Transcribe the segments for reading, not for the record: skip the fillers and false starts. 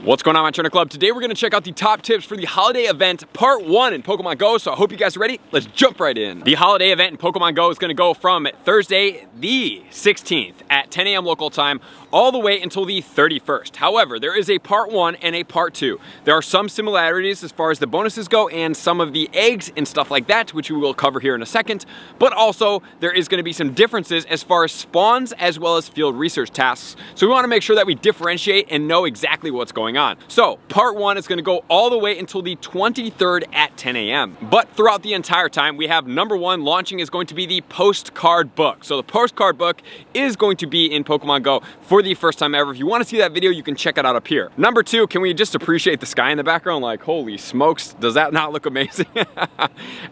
What's going on, my trainer club? Today we're going to check out the top tips for the holiday event part 1 in Pokemon Go, so I hope you guys are ready. Let's jump right in. The holiday event in Pokemon Go is going to go from Thursday the 16th at 10 a.m. local time all the way until the 31st. However, there is a part 1 and a part 2. There are some similarities as far as the bonuses go and some of the eggs and stuff like that, which we will cover here in a second, but also there is going to be some differences as far as spawns as well as field research tasks. So we want to make sure that we differentiate and know exactly what's going on. So part 1 is going to go all the way until the 23rd at 10 a.m. But throughout the entire time, we have number 1 launching is going to be the postcard book. So the postcard book is going to be in Pokemon Go for the first time ever. If you want to see that video, you can check it out up here. Number 2, can we just appreciate the sky in the background? Like, holy smokes, does that not look amazing?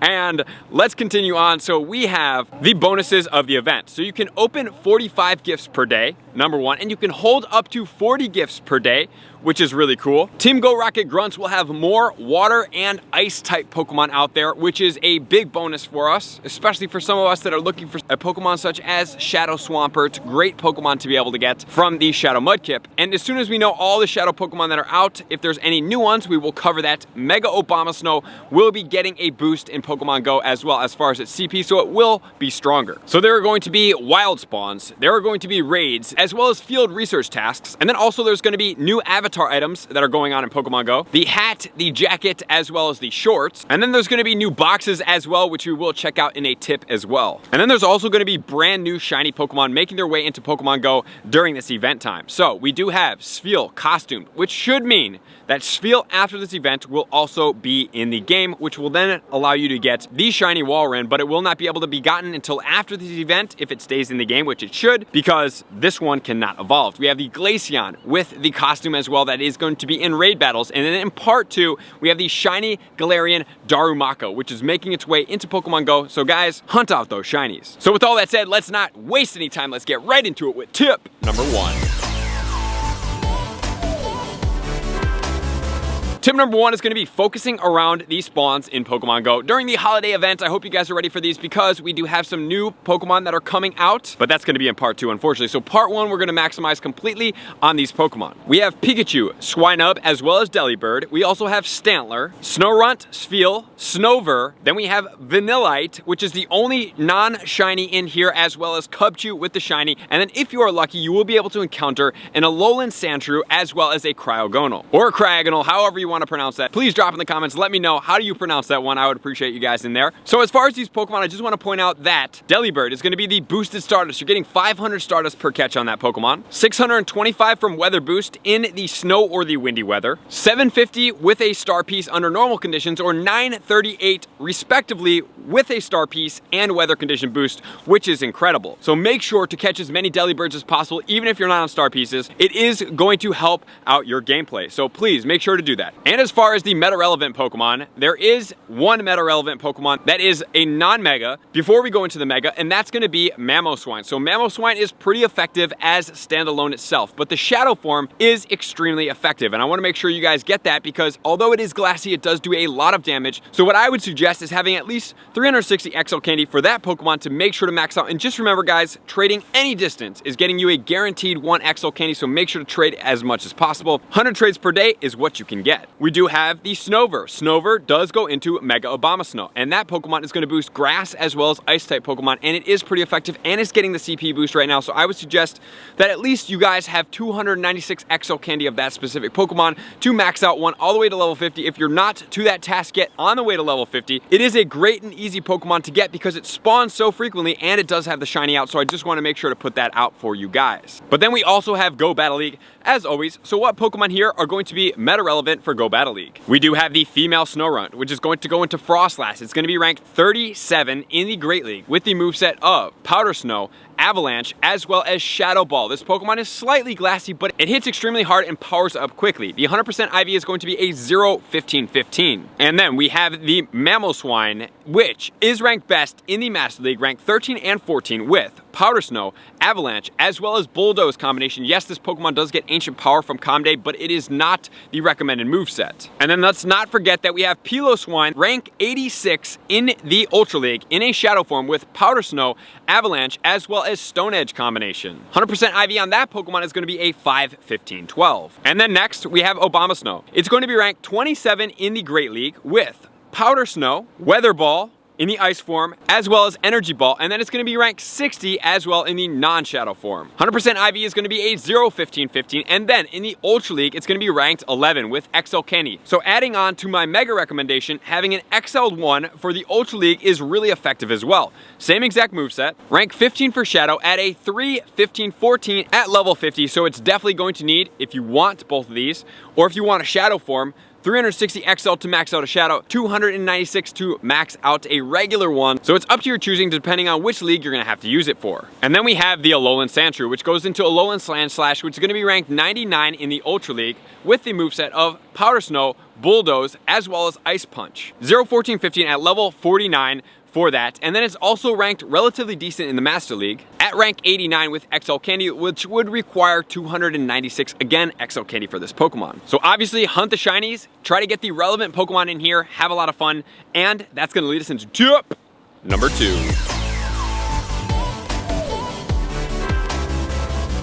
And let's continue on. So we have the bonuses of the event. So you can open 45 gifts per day, number 1, and you can hold up to 40 gifts per day, which is really cool. Team Go Rocket Grunts will have more water and ice type Pokemon out there, which is a big bonus for us, especially for some of us that are looking for a Pokemon such as Shadow Swampert. Great Pokemon to be able to get from the Shadow Mudkip. And as soon as we know all the Shadow Pokemon that are out, if there's any new ones, we will cover that. Mega Abomasnow will be getting a boost in Pokemon Go as well as far as its CP, so it will be stronger. So there are going to be wild spawns, there are going to be raids, as well as field research tasks, and then also there's going to be new avatar items that are going on in Pokemon Go. The hat, the jacket, as well as the shorts. And then there's going to be new boxes as well, which we will check out in a tip as well. And then there's also going to be brand new shiny Pokemon making their way into Pokemon Go during this event time. So we do have Spheal costumed, which should mean that Spheal after this event will also be in the game, which will then allow you to get the shiny Walrein, but it will not be able to be gotten until after this event if it stays in the game, which it should, because this one cannot evolve. We have the Glaceon with the costume as well that is going to be in raid battles. And then in part 2, we have the shiny Galarian Darumaka, which is making its way into Pokemon Go. So guys, hunt out those shinies. So with all that said, let's not waste any time. Let's get right into it with tip number 1. Tip number 1 is going to be focusing around the spawns in Pokemon Go during the holiday event. I hope you guys are ready for these because we do have some new Pokemon that are coming out, but that's going to be in part 2, unfortunately. So part 1, we're going to maximize completely on these Pokemon. We have Pikachu, Swinub, as well as Delibird. We also have Stantler, Snorunt, Spheal, Snover. Then we have Vanillite, which is the only non-shiny in here, as well as Cubchoo with the shiny. And then if you are lucky, you will be able to encounter an Alolan Sandshrew, as well as a Cryogonal, or a Cryogonal, however you want to pronounce that. Please drop in the comments, let me know how do you pronounce that one. I would appreciate you guys in there. So as far as these Pokemon, I just want to point out that Delibird is going to be the boosted Stardust. You're getting 500 Stardust per catch on that Pokemon, 625 from Weather Boost in the snow or the windy weather, 750 with a star piece under normal conditions, or 938 respectively with a star piece and weather condition boost, which is incredible. So make sure to catch as many Delibirds as possible, even if you're not on star pieces. It is going to help out your gameplay, so please make sure to do that. And as far as the meta-relevant Pokemon, there is one meta-relevant Pokemon that is a non-mega before we go into the mega, and that's going to be Mamoswine. So Mamoswine is pretty effective as standalone itself, but the shadow form is extremely effective, and I want to make sure you guys get that because although it is glassy, it does do a lot of damage. So what I would suggest is having at least 360 XL Candy for that Pokemon to make sure to max out. And just remember guys, trading any distance is getting you a guaranteed 1 XL Candy, so make sure to trade as much as possible. 100 trades per day is what you can get. We do have the Snover. Snover does go into Mega Abomasnow, and that Pokemon is going to boost grass as well as ice type Pokemon, and it is pretty effective and it's getting the CP boost right now. So I would suggest that at least you guys have 296 XL Candy of that specific Pokemon to max out one all the way to level 50. If you're not to that task yet on the way to level 50, it is a great and easy Pokemon to get because it spawns so frequently and it does have the shiny out. So I just want to make sure to put that out for you guys. But then we also have Go Battle League as always. So what Pokemon here are going to be meta relevant for Go Battle League? We do have the female Snorunt, which is going to go into Frostlass. It's going to be ranked 37 in the Great League with the moveset of Powder Snow, Avalanche, as well as Shadow Ball. This Pokemon is slightly glassy, but it hits extremely hard and powers up quickly. The 100% IV is going to be a 0-15-15. And then we have the Mamoswine, which is ranked best in the Master League, ranked 13 and 14 with Powder Snow, Avalanche, as well as Bulldoze combination. Yes, this Pokemon does get Ancient Power from Comday, but it is not the recommended moveset. And then let's not forget that we have Piloswine, rank 86 in the Ultra League, in a Shadow form with Powder Snow, Avalanche, as well as Stone Edge combination. 100% IV on that Pokemon is going to be a 5, 15, 12. And then next, we have Obama Snow. It's going to be ranked 27 in the Great League with Powder Snow, Weather Ball, in the Ice form, as well as Energy Ball, and then it's going to be ranked 60 as well in the non-Shadow form. 100% IV is going to be a 0, 15, 15, and then in the Ultra League, it's going to be ranked 11 with XL Candy. So adding on to my Mega recommendation, having an XL1 for the Ultra League is really effective as well. Same exact moveset, rank 15 for Shadow at a 3, 15, 14 at level 50, so it's definitely going to need, if you want both of these, or if you want a Shadow form, 360 XL to max out a Shadow, 296 to max out a regular one. So it's up to your choosing depending on which league you're gonna have to use it for. And then we have the Alolan Sandshrew, which goes into Alolan Slash, which is gonna be ranked 99 in the Ultra League with the moveset of Powder Snow, Bulldoze, as well as Ice Punch. 0, 14, 15 at level 49 for that. And then it's also ranked relatively decent in the Master League at rank 89 with XL Candy, which would require 296, again, XL Candy for this Pokemon. So obviously hunt the shinies, try to get the relevant Pokemon in here, have a lot of fun, and that's gonna lead us into tip number 2.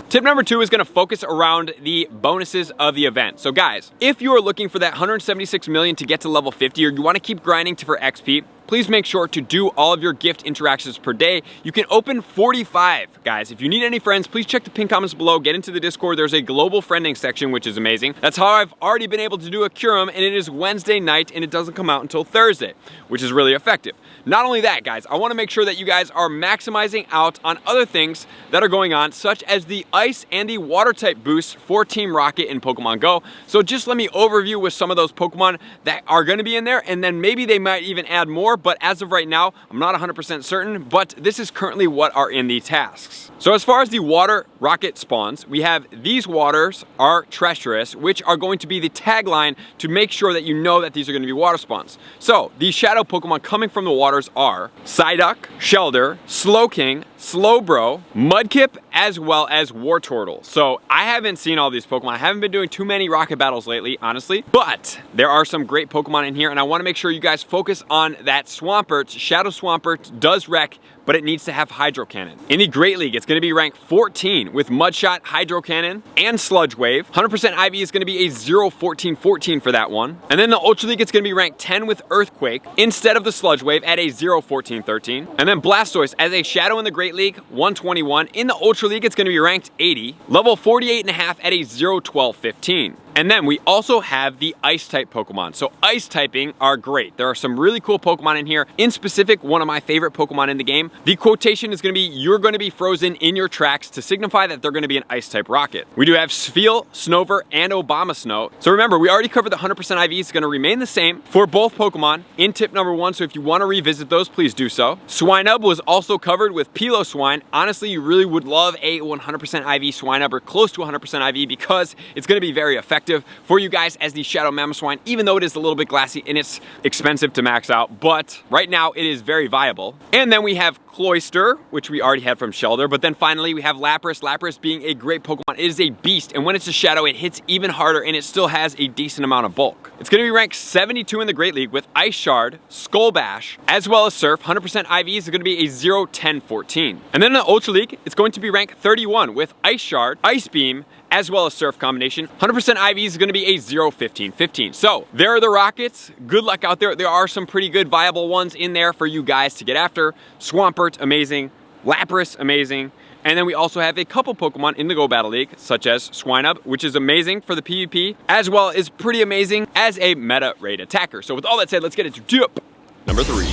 Tip number 2 is gonna focus around the bonuses of the event. So guys, if you are looking for that 176 million to get to level 50, or you wanna keep grinding for XP, please make sure to do all of your gift interactions per day. You can open 45, guys. If you need any friends, please check the pinned comments below, get into the Discord. There's a global friending section, which is amazing. That's how I've already been able to do a Curum, and it is Wednesday night, and it doesn't come out until Thursday, which is really effective. Not only that, guys, I wanna make sure that you guys are maximizing out on other things that are going on, such as the Ice and the Water type boosts for Team Rocket in Pokemon Go. So just let me overview with some of those Pokemon that are gonna be in there, and then maybe they might even add more, but as of right now, I'm not 100% certain, but this is currently what are in the tasks. So as far as the Water Rocket spawns, we have these waters are treacherous, which are going to be the tagline to make sure that you know that these are gonna be water spawns. So these Shadow Pokemon coming from the waters are Psyduck, Shelder, Slowking, Slowbro, Mudkip, as well as Wartortle. So I haven't seen all these Pokemon. I haven't been doing too many rocket battles lately, honestly, but there are some great Pokemon in here, and I wanna make sure you guys focus on that Swampert. Shadow Swampert does wreck, but it needs to have Hydro Cannon. In the Great League, it's gonna be ranked 14 with Mudshot, Hydro Cannon, and Sludge Wave. 100% IV is gonna be a 0, 14, 14 for that one. And then the Ultra League, it's gonna be ranked 10 with Earthquake instead of the Sludge Wave at a 0, 14, 13. And then Blastoise as a Shadow in the Great League, 121. In the Ultra League, it's gonna be ranked 80. Level 48.5 at a 0, 12, 15. And then we also have the Ice type Pokemon. So Ice typing are great. There are some really cool Pokemon in here. In specific, one of my favorite Pokemon in the game. The quotation is gonna be, you're gonna be frozen in your tracks to signify that they're gonna be an Ice type rocket. We do have Spheal, Snover, and Obama Snow. So remember, we already covered the 100% IV. It's gonna remain the same for both Pokemon in tip number 1. So if you wanna revisit those, please do so. Swinub was also covered with Piloswine. Honestly, you really would love a 100% IV Swinub or close to 100% IV because it's gonna be very effective for you guys as the Shadow Mamoswine, even though it is a little bit glassy and it's expensive to max out, but right now it is very viable. And then we have Cloyster, which we already had from Shelder, but then finally we have Lapras. Lapras being a great Pokemon, it is a beast, and when it's a Shadow, it hits even harder and it still has a decent amount of bulk. It's gonna be ranked 72 in the Great League with Ice Shard, Skull Bash, as well as Surf. 100% IV is gonna be a 0, 10, 14. And then in the Ultra League, it's going to be ranked 31 with Ice Shard, Ice Beam, as well as Surf combination. 100% IV is gonna be a 0, 15, 15. So there are the Rockets. Good luck out there. There are some pretty good viable ones in there for you guys to get after. Swampert, amazing. Lapras, amazing. And then we also have a couple Pokemon in the Go Battle League, such as Swinub, which is amazing for the PvP, as well as pretty amazing as a meta raid attacker. So with all that said, let's get into tip number 3.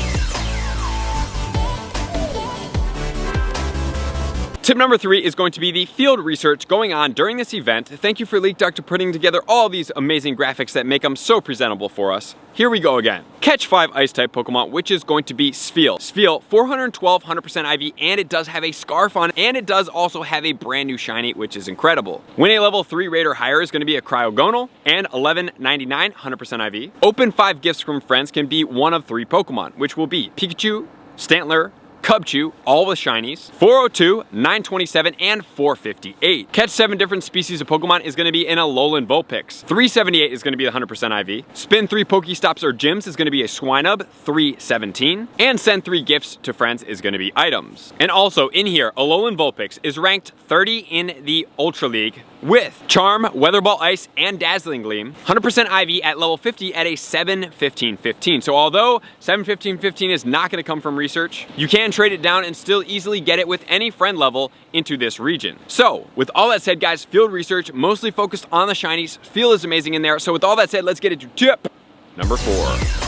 Tip number 3 is going to be the field research going on during this event. Thank you for Leak Doctor putting together all these amazing graphics that make them so presentable for us. Here we go again. Catch 5 Ice type Pokemon, which is going to be Spheal. Spheal, 412, 100% IV, and it does have a Scarf on, and it does also have a brand new shiny, which is incredible. When a level 3 raid or higher is going to be a Cryogonal, and 11.99, 100% IV. Open 5 gifts from friends can be one of 3 Pokemon, which will be Pikachu, Stantler, Cubchoo, all with shinies, 402, 927, and 458. Catch 7 different species of Pokemon is going to be in Alolan Vulpix. 378 is going to be the 100% IV. Spin 3 Pokestops or gyms is going to be a Swinub, 317. And send 3 gifts to friends is going to be items. And also in here, Alolan Vulpix is ranked 30 in the Ultra League with Charm, Weather Ball Ice, and Dazzling Gleam. 100% IV at level 50 at a 7-15-15. So although 7-15-15 is not going to come from research, you can trade it down and still easily get it with any friend level into this region. So with all that said, guys, field research mostly focused on the shinies. Spheal is amazing in there. So with all that said, let's get into tip number 4.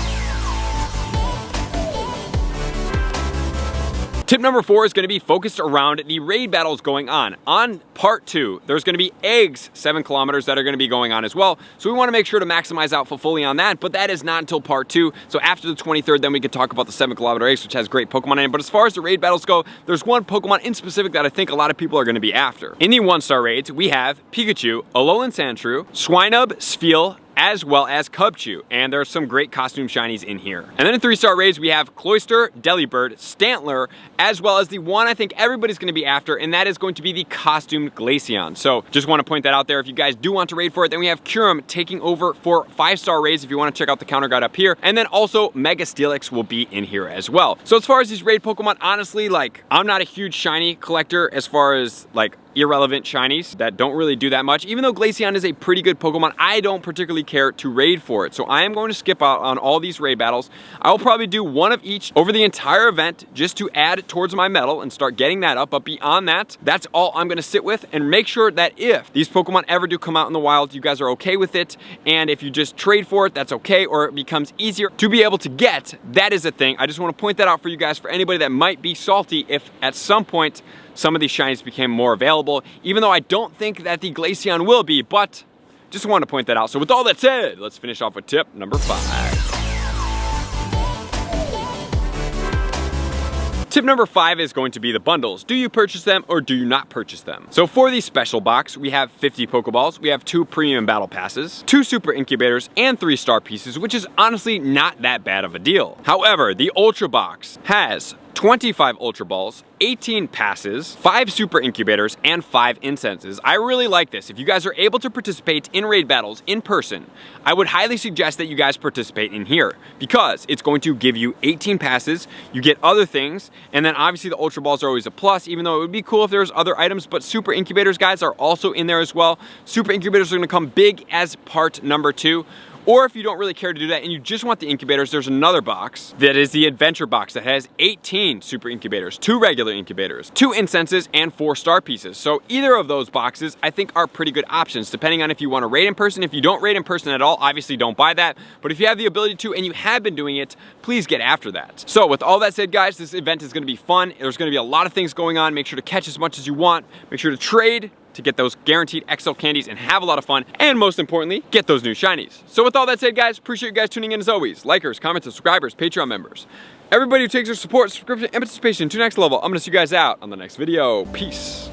Tip number 4 is going to be focused around the raid battles going on. On part 2, there's going to be eggs 7 kilometers that are going to be going on as well. So we want to make sure to maximize out fully on that, but that is not until part 2. So after the 23rd, then we can talk about the 7 kilometer eggs, which has great Pokemon in it. But as far as the raid battles go, there's one Pokemon in specific that I think a lot of people are going to be after. In the 1-star raids, we have Pikachu, Alolan Sandshrew, Swinub, Spheal, as well as Cubchoo, and there's some great costume shinies in here. And then in 3-star raids, we have Cloyster, Delibird, Stantler, as well as the one I think everybody's gonna be after, and that is going to be the costumed Glaceon. So just wanna point that out there if you guys do want to raid for it. Then we have Curum taking over for 5-star raids if you wanna check out the counter guide up here. And then also Mega Steelix will be in here as well. So as far as these raid Pokemon, honestly, like, I'm not a huge shiny collector as far as like irrelevant shinies that don't really do that much. Even though Glaceon is a pretty good Pokemon, I don't particularly care to raid for it. So I am going to skip out on all these raid battles. I will probably do one of each over the entire event just to add towards my medal and start getting that up. But beyond that, that's all I'm going to sit with and make sure that if these Pokemon ever do come out in the wild, you guys are okay with it. And if you just trade for it, that's okay, or it becomes easier to be able to get. That is a thing. I just want to point that out for you guys, for anybody that might be salty if at some point some of these shinies became more available, even though I don't think that the Glaceon will be, but just want to point that out. So with all that said, let's finish off with tip number 5. Tip number 5 is going to be the bundles. Do you purchase them or do you not purchase them? So for the special box, we have 50 Pokeballs, we have 2 premium battle passes, 2 super incubators, and 3 star pieces, which is honestly not that bad of a deal. However, the Ultra Box has 25 Ultra Balls, 18 passes, 5 super incubators, and 5 incenses. I really like this. If you guys are able to participate in raid battles in person, I would highly suggest that you guys participate in here, because it's going to give you 18 passes, you get other things, and then obviously the Ultra Balls are always a plus, even though it would be cool if there's other items, but super incubators, guys, are also in there as well. Super incubators are gonna come big as part number 2. Or if you don't really care to do that and you just want the incubators, there's another box that is the adventure box that has 18 super incubators, 2 regular incubators, 2 incenses, and 4 star pieces. So either of those boxes I think are pretty good options depending on if you want to raid in person. If you don't raid in person at all, obviously don't buy that. But if you have the ability to and you have been doing it, please get after that. So with all that said, guys, this event is going to be fun. There's going to be a lot of things going on. Make sure to catch as much as you want. Make sure to trade to get those guaranteed XL candies and have a lot of fun, and most importantly, get those new shinies. So with all that said, guys, appreciate you guys tuning in as always. Likers, commenters, subscribers, Patreon members, everybody who takes their support, subscription, and participation to the next level. I'm gonna see you guys out on the next video. Peace.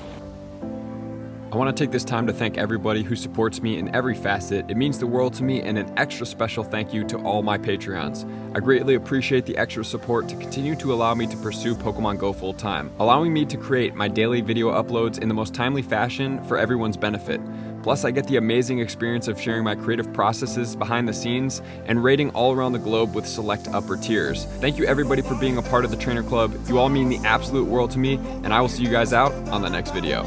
I want to take this time to thank everybody who supports me in every facet. It means the world to me, and an extra special thank you to all my Patreons. I greatly appreciate the extra support to continue to allow me to pursue Pokemon Go full time, allowing me to create my daily video uploads in the most timely fashion for everyone's benefit. Plus, I get the amazing experience of sharing my creative processes behind the scenes and raiding all around the globe with select upper tiers. Thank you everybody for being a part of the Trainer Club. You all mean the absolute world to me, and I will see you guys out on the next video.